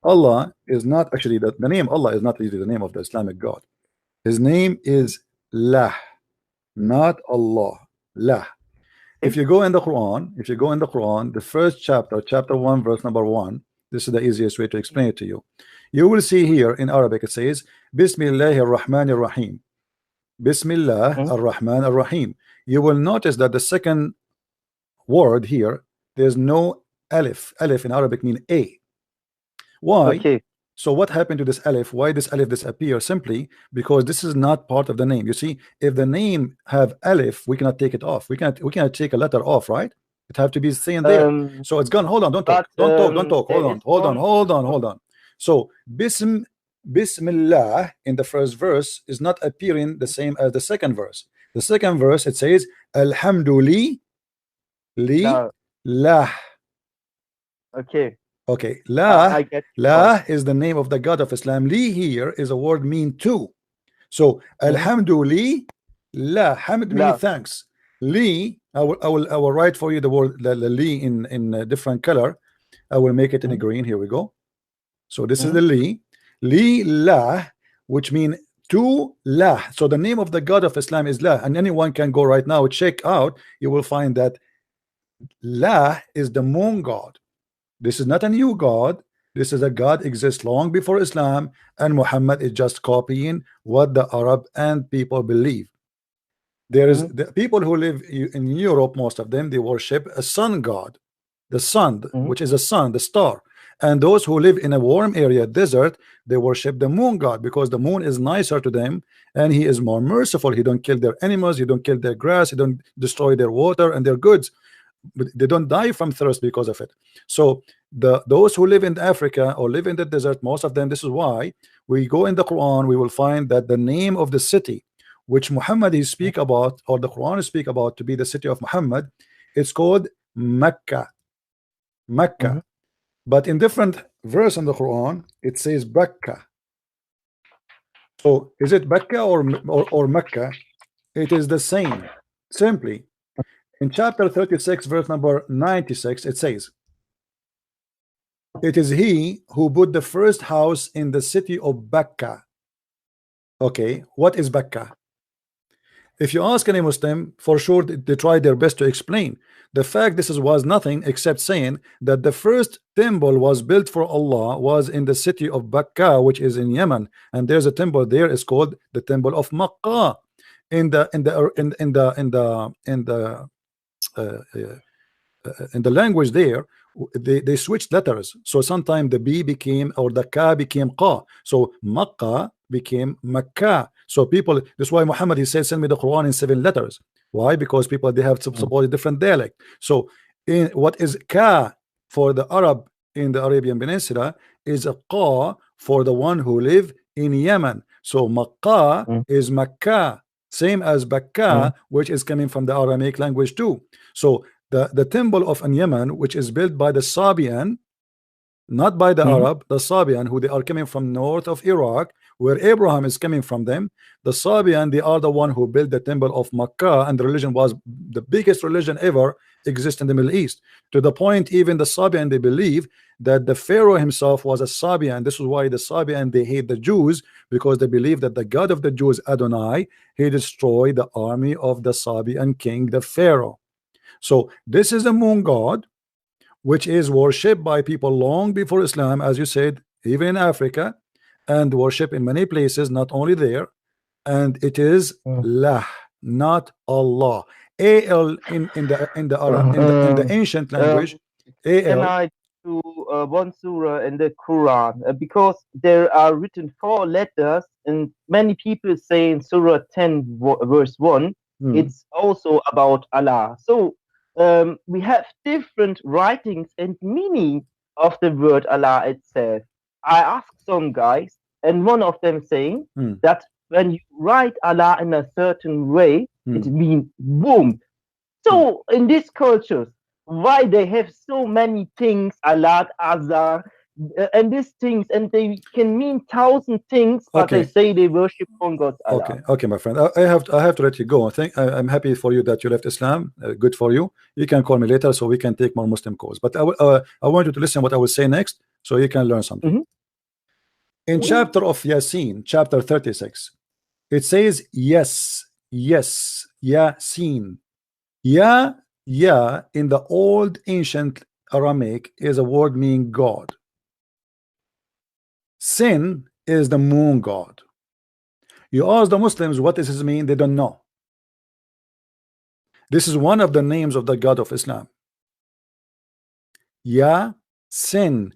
Allah is not actually the name Allah is not really the name of the Islamic God. His name is Lah, not Allah. Lah. If Okay. you go in the Quran, the first chapter, chapter 1, verse number 1, this is the easiest way to explain it to you. You will see here in Arabic it says Bismillah ar-Rahman ar-Rahim. Bismillah Mhm. ar-Rahman ar-Rahim. You will notice that the second word here, there's no alif. Alif in Arabic mean a. Why? Okay. So what happened to this alif? Why this alif disappear? Simply because this is not part of the name. You see, if the name have alif, we cannot take it off. We cannot take a letter off, right? It have to be staying there. Um, So it's gone. Hold on, don't talk. but Don't talk. there Hold is on, hold on, one. hold on, hold on. So Bismillah in the first verse is not appearing the same as the second verse. The second verse it says Alhamdulillah li No. lah. Okay. Okay, La, I get your point. La is the name of the God of Islam. Li here is a word mean to. So Mhm. Alhamdulillah, La, Hamd mean No. thanks. Li, I will write for you the word Li in a different color. I will make it in a Mhm. green. Here we go. So this is Mhm. the Li La, which mean to La. So the name of the God of Islam is La, and anyone can go right now check out. You will find that La is the moon god. This is not a new God. This is a God exists long before Islam, and Muhammad is just copying what the Arab and people believe. There is Mhm. the people who live in Europe, most of them they worship a sun god, the sun, Mhm. which is a sun, the star. And those who live in a warm area, desert, they worship the moon god because the moon is nicer to them and he is more merciful. He don't kill their animals, he don't kill their grass, he don't destroy their water and their goods, but they don't die from thirst because of it. So those who live in Africa or live in the desert, most of them, this is why we go in the Quran, we will find that the name of the city which Muhammad is speak about, or the Quran speak about to be the city of Muhammad, it's called Mecca. Mhm. Mecca. But in different verse in the Quran it says Bakka. So is it Bakka or Mecca? It is the same. Simply in chapter 36 verse number 96 it says, it is he who put the first house in the city of Bakka. Okay, what is Bakka? If you ask any Muslim, for sure they try their best to explain. The fact this was nothing except saying that the first temple was built for Allah was in the city of Bakka, which is in Yemen, and there's a temple there is called the Temple of Makkah. In the language there, they switched letters. So sometimes the B became, or the Ka became Qa. So Makkah became Makkah. So people, that's why Muhammad he said send me the Quran in 7 letters. Why? Because people they have Mhm. supposedly different dialect. So in what is Ka for the Arab in the Arabian Peninsula is a Qa for the one who live in Yemen. So Makkah Mhm. is Makkah, same as Mhm. Bakka, which is coming from the Aramaic language too. So the temple of Yemen, which is built by the Sabian, not by the Mhm. Arab, the Sabian, who they are coming from north of Iraq, where Abraham is coming from them. The Sabian, they are the one who built the temple of Makkah, and the religion was the biggest religion ever exist in the Middle East. To the point, even the Sabian, they believe that the Pharaoh himself was a Sabian. This is why the Sabian they hate the Jews, because they believe that the God of the Jews, Adonai, he destroyed the army of the Sabian king, the Pharaoh. So this is the moon god, which is worshipped by people long before Islam, as you said, even in Africa, and worship in many places, not only there. And it is Mhm. Lah, not Allah. Al in the Um, ancient language, um, can Al. I do one surah in the Quran? Because there are written four letters, and many people say in Surah 10, verse 1, Hmm, it's also about Allah. So we have different writings and meaning of the word Allah itself. I asked some guys, and one of them saying hmm, that when you write Allah in a certain way, it hmm, means boom. hmm. So in these cultures, why they have so many things, Alat, Azar, and these things, and they can mean thousand things, but they Okay, say they worship one God, Allah. okay, my friend. I have to let you go. I'm happy for you that you left Islam. Good for you. You can call me later so we can take more Muslim calls. But I want you to listen what I will say next, so you can learn something. In chapter of Yasin, chapter 36, it says yes, yes, Yasin. Ya in the old ancient Aramaic is a word meaning God. Sin is the moon god. You ask the Muslims what does this mean, they don't know. This is one of the names of the God of Islam. Ya Sin.